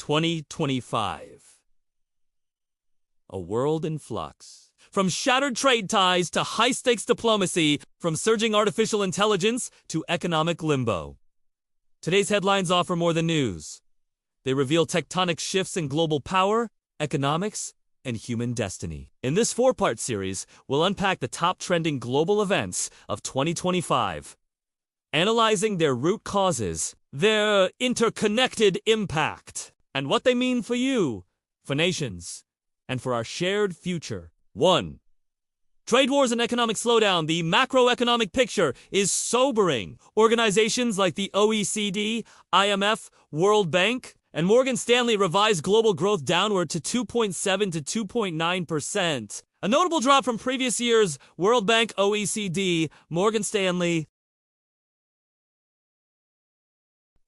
2025. A world in flux. From shattered trade ties to high-stakes diplomacy, from surging artificial intelligence to economic limbo. Today's headlines offer more than news. They reveal tectonic shifts in global power, economics, and human destiny. In this four-part series, we'll unpack the top trending global events of 2025, analyzing their root causes, their interconnected impact, and what they mean for you, for nations, and for our shared future. 1. Trade wars and economic slowdown. The macroeconomic picture is sobering. Organizations like the OECD, IMF, World Bank, and Morgan Stanley revised global growth downward to 2.7 to 2.9%. A notable drop from previous years. World Bank, OECD, Morgan Stanley.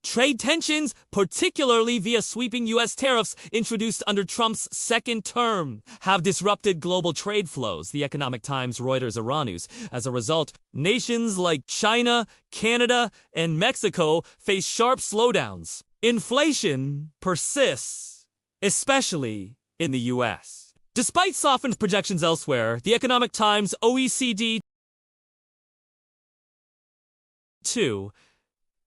Trade tensions, particularly via sweeping U.S. tariffs introduced under Trump's second term, have disrupted global trade flows, the Economic Times, Reuters, Iran. As a result, nations like China, Canada, and Mexico face sharp slowdowns. Inflation persists, especially in the U.S. Despite softened projections elsewhere, the Economic Times, OECD 2.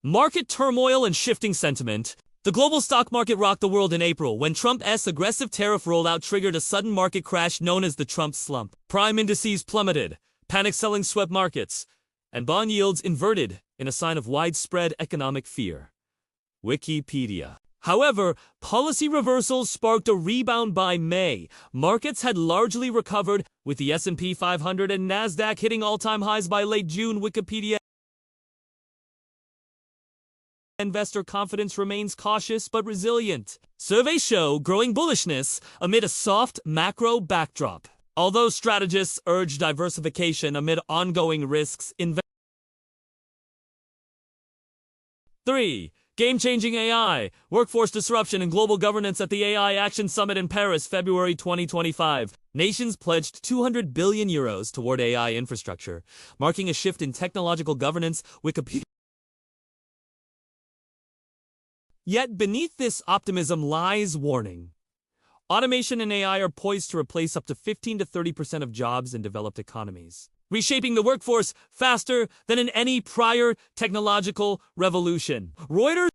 Market turmoil and shifting sentiment. The global stock market rocked the world in April when Trump's aggressive tariff rollout triggered a sudden market crash known as the Trump Slump. Prime indices plummeted, panic selling swept markets, and bond yields inverted in a sign of widespread economic fear. Wikipedia. However, policy reversals sparked a rebound by May. Markets had largely recovered, with the S&P 500 and NASDAQ hitting all-time highs by late June. Wikipedia. Investor confidence remains cautious but resilient. Surveys show growing bullishness amid a soft macro backdrop. Although strategists urge diversification amid ongoing risks, 3. Game-changing AI, workforce disruption and global governance. At the AI Action Summit in Paris, February 2025, nations pledged €200 billion toward AI infrastructure, marking a shift in technological governance. Wikipedia. Yet beneath this optimism lies warning. Automation and AI are poised to replace up to 15 to 30% of jobs in developed economies, reshaping the workforce faster than in any prior technological revolution. Reuters'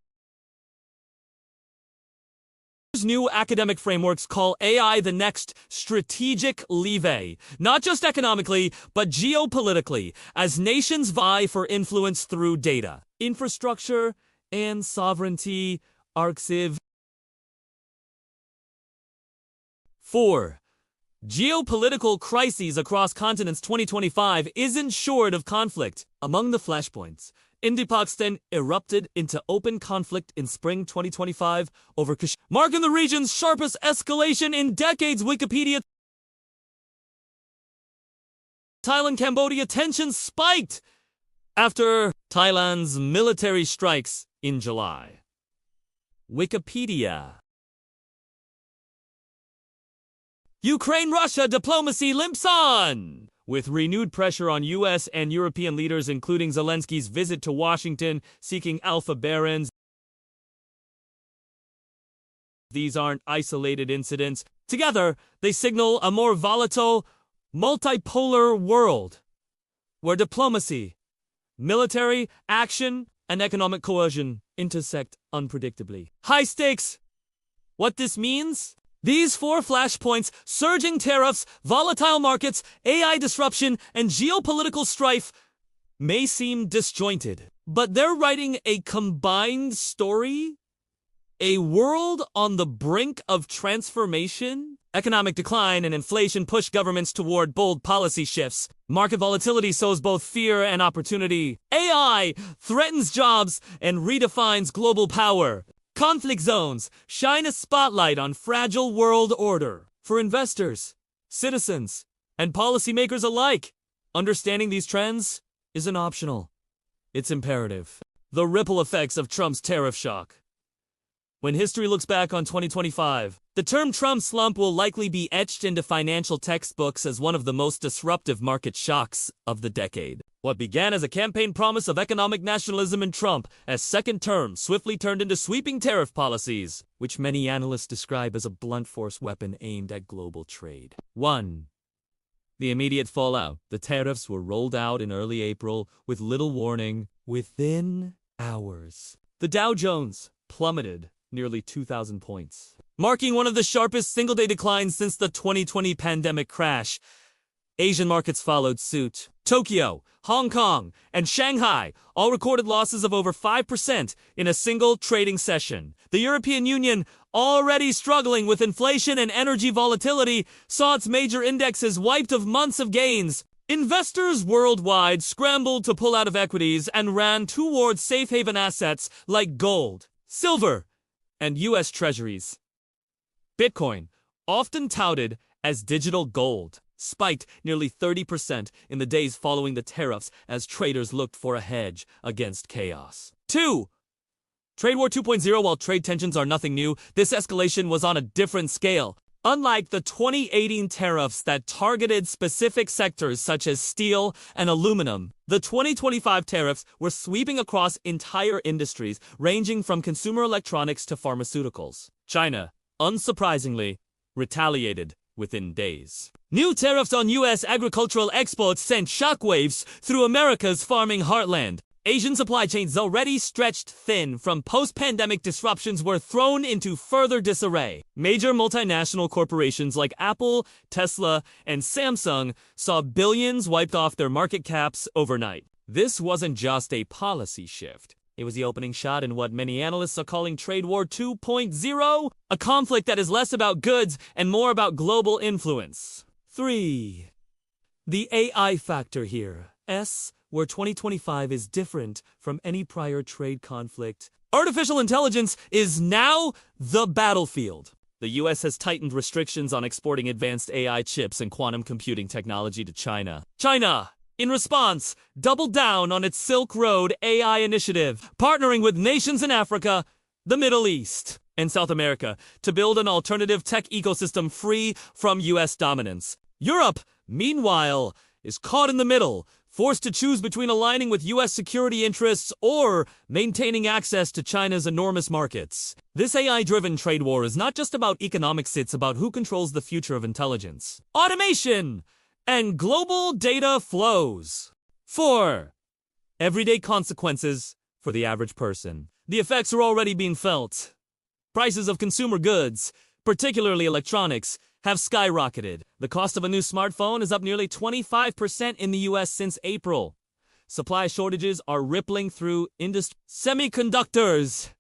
new academic frameworks call AI the next strategic levee, not just economically, but geopolitically, as nations vie for influence through data, infrastructure, and sovereignty. Arxiv. 4. Geopolitical crises across continents. 2025 isn't short of conflict. Among the flashpoints, India-Pakistan erupted into open conflict in spring 2025 over Kashmir, marking the region's sharpest escalation in decades. Wikipedia. Thailand-Cambodia tensions spiked after Thailand's military strikes in July. Wikipedia. Ukraine-Russia diplomacy limps on, with renewed pressure on U.S. and European leaders, including Zelensky's visit to Washington seeking alpha barons. These aren't isolated incidents. Together, they signal a more volatile, multipolar world, where diplomacy, military action, and economic coercion intersect unpredictably. High stakes. What this means? These four flashpoints, surging tariffs, volatile markets, AI disruption, and geopolitical strife, may seem disjointed, but they're writing a combined story. A world on the brink of transformation. Economic decline and inflation push governments toward bold policy shifts. Market volatility sows both fear and opportunity. AI threatens jobs and redefines global power. Conflict zones shine a spotlight on fragile world order. For investors, citizens, and policymakers alike, understanding these trends isn't optional. It's imperative. The ripple effects of Trump's tariff shock. When history looks back on 2025, the term Trump slump will likely be etched into financial textbooks as one of the most disruptive market shocks of the decade. What began as a campaign promise of economic nationalism in Trump as second term swiftly turned into sweeping tariff policies, which many analysts describe as a blunt force weapon aimed at global trade. 1. The immediate fallout. The tariffs were rolled out in early April with little warning. Within hours, the Dow Jones plummeted nearly 2,000 points, marking one of the sharpest single-day declines since the 2020 pandemic crash. Asian markets followed suit. Tokyo, Hong Kong, and Shanghai all recorded losses of over 5% in a single trading session. The European Union, already struggling with inflation and energy volatility, saw its major indexes wiped of months of gains. Investors worldwide scrambled to pull out of equities and ran towards safe haven assets like gold, silver, and U.S. Treasuries. Bitcoin, often touted as digital gold, spiked nearly 30% in the days following the tariffs as traders looked for a hedge against chaos. 2. Trade War 2.0. While trade tensions are nothing new, this escalation was on a different scale. Unlike the 2018 tariffs that targeted specific sectors such as steel and aluminum, the 2025 tariffs were sweeping across entire industries, ranging from consumer electronics to pharmaceuticals. China, unsurprisingly, retaliated within days. New tariffs on U.S. agricultural exports sent shockwaves through America's farming heartland. Asian supply chains already stretched thin from post-pandemic disruptions were thrown into further disarray. Major multinational corporations like Apple, Tesla, and Samsung saw billions wiped off their market caps overnight. This wasn't just a policy shift. It was the opening shot in what many analysts are calling Trade War 2.0, a conflict that is less about goods and more about global influence. 3. The AI factor here. Where 2025 is different from any prior trade conflict. Artificial intelligence is now the battlefield. The U.S. has tightened restrictions on exporting advanced AI chips and quantum computing technology to China. China, in response, doubled down on its Silk Road AI initiative, partnering with nations in Africa, the Middle East, and South America to build an alternative tech ecosystem free from U.S. dominance. Europe, meanwhile, is caught in the middle, forced to choose between aligning with U.S. security interests or maintaining access to China's enormous markets. This AI-driven trade war is not just about economics, it's about who controls the future of intelligence, automation, and global data flows. 4. Everyday consequences for the average person. The effects are already being felt. Prices of consumer goods, particularly electronics, have skyrocketed. The cost of a new smartphone is up nearly 25% in the U.S. since April. Supply shortages are rippling through industry, semiconductors,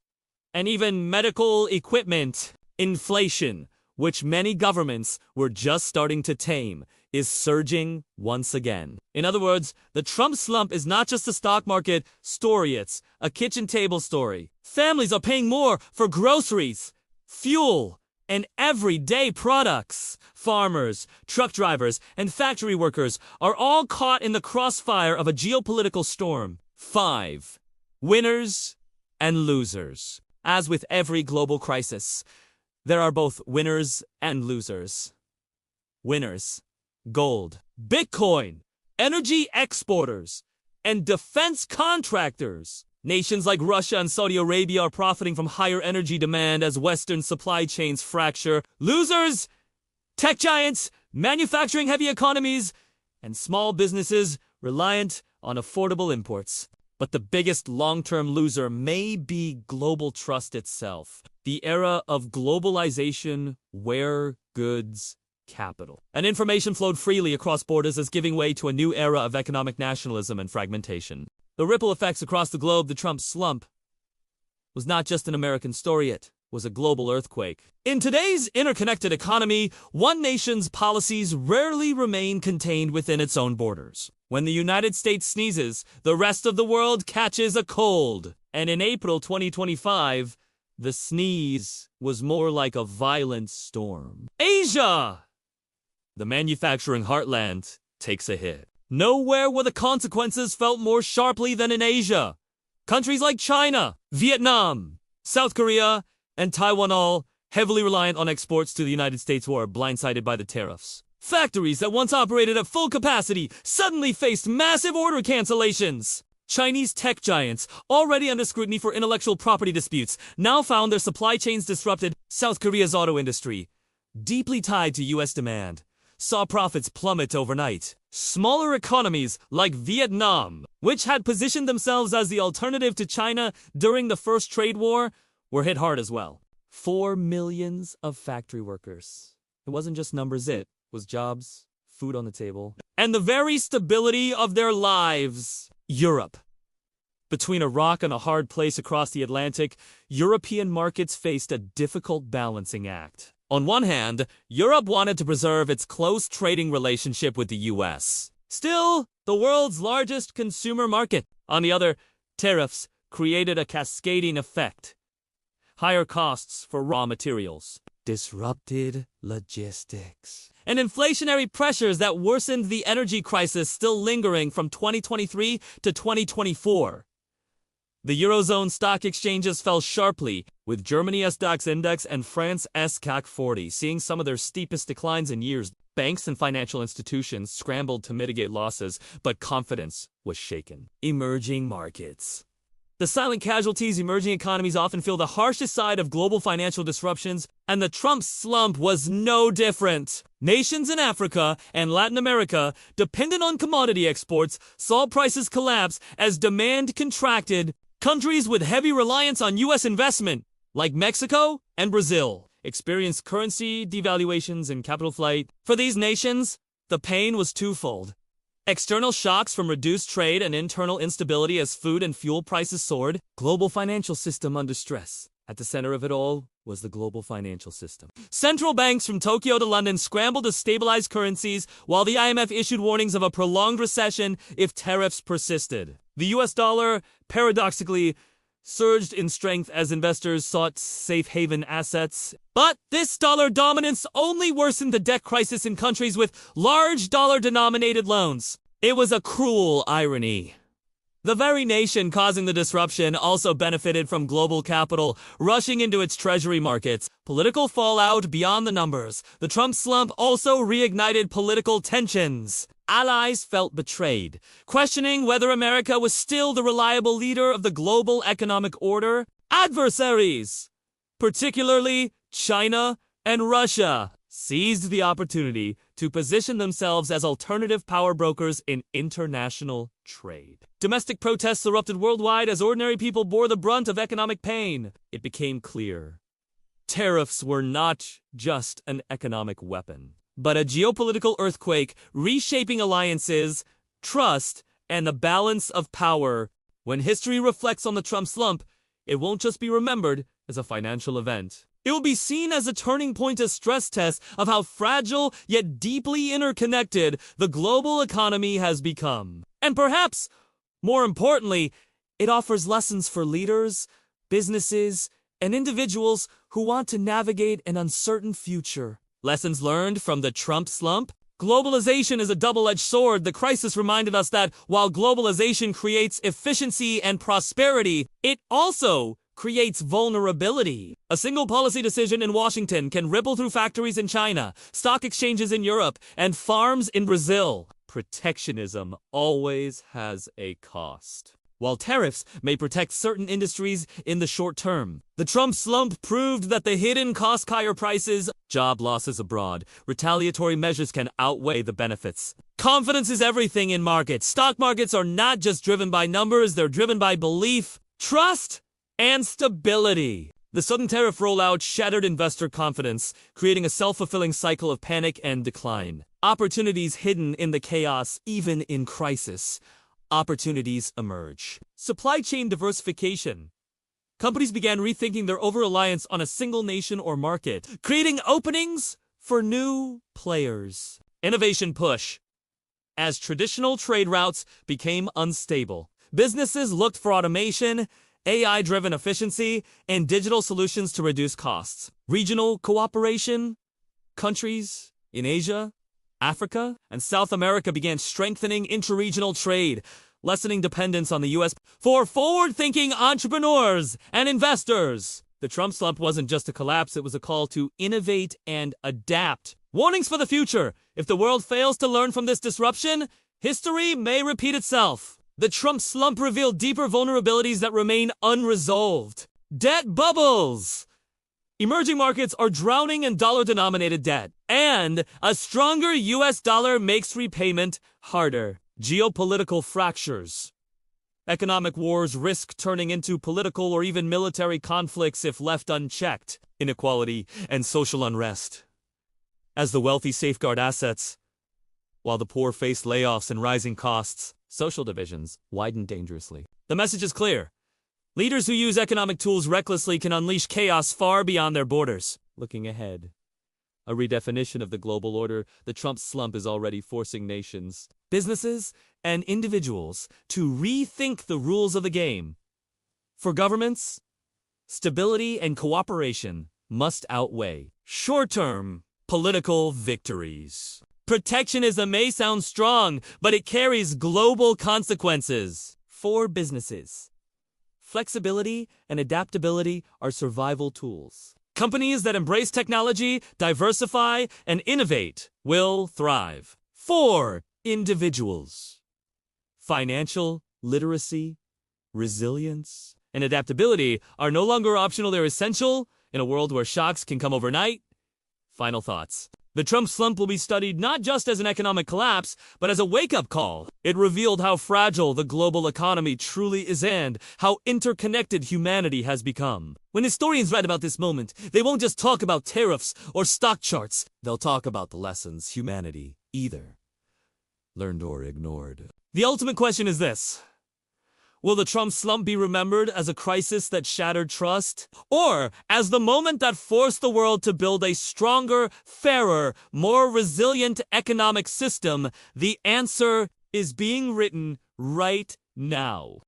and even medical equipment. Inflation, which many governments were just starting to tame, is surging once again. In other words, the Trump slump is not just a stock market story, it's a kitchen table story. Families are paying more for groceries, fuel, and everyday products. Farmers, truck drivers, and factory workers are all caught in the crossfire of a geopolitical storm. 5. Winners and losers. As with every global crisis, there are both winners and losers. Winners: gold, Bitcoin, energy exporters, and defense contractors. Nations like Russia and Saudi Arabia are profiting from higher energy demand as Western supply chains fracture. Losers: tech giants, manufacturing-heavy economies, and small businesses reliant on affordable imports. But the biggest long-term loser may be global trust itself. The era of globalization where goods capital and information flowed freely across borders is giving way to a new era of economic nationalism and fragmentation. The ripple effects across the globe. The Trump slump was not just an American story, it was a global earthquake. In today's interconnected economy, one nation's policies rarely remain contained within its own borders. When the United States sneezes, the rest of the world catches a cold. And in April 2025, the sneeze was more like a violent storm. Asia, the manufacturing heartland, takes a hit. Nowhere were the consequences felt more sharply than in Asia. Countries like China, Vietnam, South Korea, and Taiwan, all heavily reliant on exports to the United States, were blindsided by the tariffs. Factories that once operated at full capacity suddenly faced massive order cancellations. Chinese tech giants, already under scrutiny for intellectual property disputes, now found their supply chains disrupted. South Korea's auto industry, deeply tied to U.S. demand, saw profits plummet overnight. Smaller economies like Vietnam, which had positioned themselves as the alternative to China during the first trade war, were hit hard as well. 4 million of factory workers. It wasn't just numbers, it was jobs, food on the table, and the very stability of their lives. Europe. Between a rock and a hard place across the Atlantic, European markets faced a difficult balancing act. On one hand, Europe wanted to preserve its close trading relationship with the US, still the world's largest consumer market. On the other, tariffs created a cascading effect. Higher costs for raw materials, disrupted logistics, and inflationary pressures that worsened the energy crisis still lingering from 2023 to 2024. The Eurozone stock exchanges fell sharply, with Germany's DAX index and France's CAC 40 seeing some of their steepest declines in years. Banks and financial institutions scrambled to mitigate losses, but confidence was shaken. Emerging markets. The silent casualties, emerging economies often feel the harshest side of global financial disruptions, and the Trump slump was no different. Nations in Africa and Latin America, dependent on commodity exports, saw prices collapse as demand contracted. Countries with heavy reliance on U.S. investment, like Mexico and Brazil, experienced currency devaluations and capital flight. For these nations, the pain was twofold. External shocks from reduced trade and internal instability as food and fuel prices soared. Global financial system under stress. At the center of it all was the global financial system. Central banks from Tokyo to London scrambled to stabilize currencies, while the IMF issued warnings of a prolonged recession if tariffs persisted. The US dollar, paradoxically, surged in strength as investors sought safe haven assets. But this dollar dominance only worsened the debt crisis in countries with large dollar-denominated loans. It was a cruel irony. The very nation causing the disruption also benefited from global capital rushing into its treasury markets. Political fallout beyond the numbers. The Trump slump also reignited political tensions. Allies felt betrayed, questioning whether America was still the reliable leader of the global economic order. Adversaries, particularly China and Russia, seized the opportunity to position themselves as alternative power brokers in international trade. Domestic protests erupted worldwide as ordinary people bore the brunt of economic pain. It became clear. Tariffs were not just an economic weapon, but a geopolitical earthquake reshaping alliances, trust, and the balance of power. When history reflects on the Trump slump, it won't just be remembered as a financial event. It will be seen as a turning point, a stress test of how fragile yet deeply interconnected the global economy has become. And perhaps, more importantly, it offers lessons for leaders, businesses, and individuals who want to navigate an uncertain future. Lessons learned from the Trump slump? Globalization is a double-edged sword. The crisis reminded us that while globalization creates efficiency and prosperity, it also creates vulnerability. A single policy decision in Washington can ripple through factories in China, stock exchanges in Europe, and farms in Brazil. Protectionism always has a cost. While tariffs may protect certain industries in the short term, the Trump slump proved that the hidden cost higher prices, job losses abroad, retaliatory measures can outweigh the benefits. Confidence is everything in markets. Stock markets are not just driven by numbers, they're driven by belief, trust, and stability. The sudden tariff rollout shattered investor confidence, creating a self-fulfilling cycle of panic and decline. Opportunities hidden in the chaos, even in crisis. Opportunities emerge. Supply chain diversification. Companies began rethinking their over-reliance on a single nation or market, creating openings for new players. Innovation push. As traditional trade routes became unstable, businesses looked for automation, AI-driven efficiency, and digital solutions to reduce costs. Regional cooperation. Countries in Asia, Africa, and South America began strengthening intra-regional trade, lessening dependence on the U.S. for forward-thinking entrepreneurs and investors. The Trump slump wasn't just a collapse, it was a call to innovate and adapt. Warnings for the future. If the world fails to learn from this disruption, history may repeat itself. The Trump slump revealed deeper vulnerabilities that remain unresolved. Debt bubbles! Emerging markets are drowning in dollar-denominated debt, and a stronger US dollar makes repayment harder. Geopolitical fractures. Economic wars risk turning into political or even military conflicts if left unchecked. Inequality and social unrest. As the wealthy safeguard assets, while the poor face layoffs and rising costs, social divisions widen dangerously. The message is clear. Leaders who use economic tools recklessly can unleash chaos far beyond their borders. Looking ahead. A redefinition of the global order, the Trump slump is already forcing nations, businesses, and individuals to rethink the rules of the game. For governments, stability and cooperation must outweigh short-term political victories. Protectionism may sound strong, but it carries global consequences. For businesses, flexibility and adaptability are survival tools. Companies that embrace technology, diversify, and innovate will thrive. For individuals, financial literacy, resilience, and adaptability are no longer optional, they're essential in a world where shocks can come overnight. Final thoughts. The Trump slump will be studied not just as an economic collapse, but as a wake-up call. It revealed how fragile the global economy truly is and how interconnected humanity has become. When historians write about this moment, they won't just talk about tariffs or stock charts. They'll talk about the lessons humanity either learned or ignored. The ultimate question is this. Will the Trump slump be remembered as a crisis that shattered trust, or as the moment that forced the world to build a stronger, fairer, more resilient economic system? The answer is being written right now.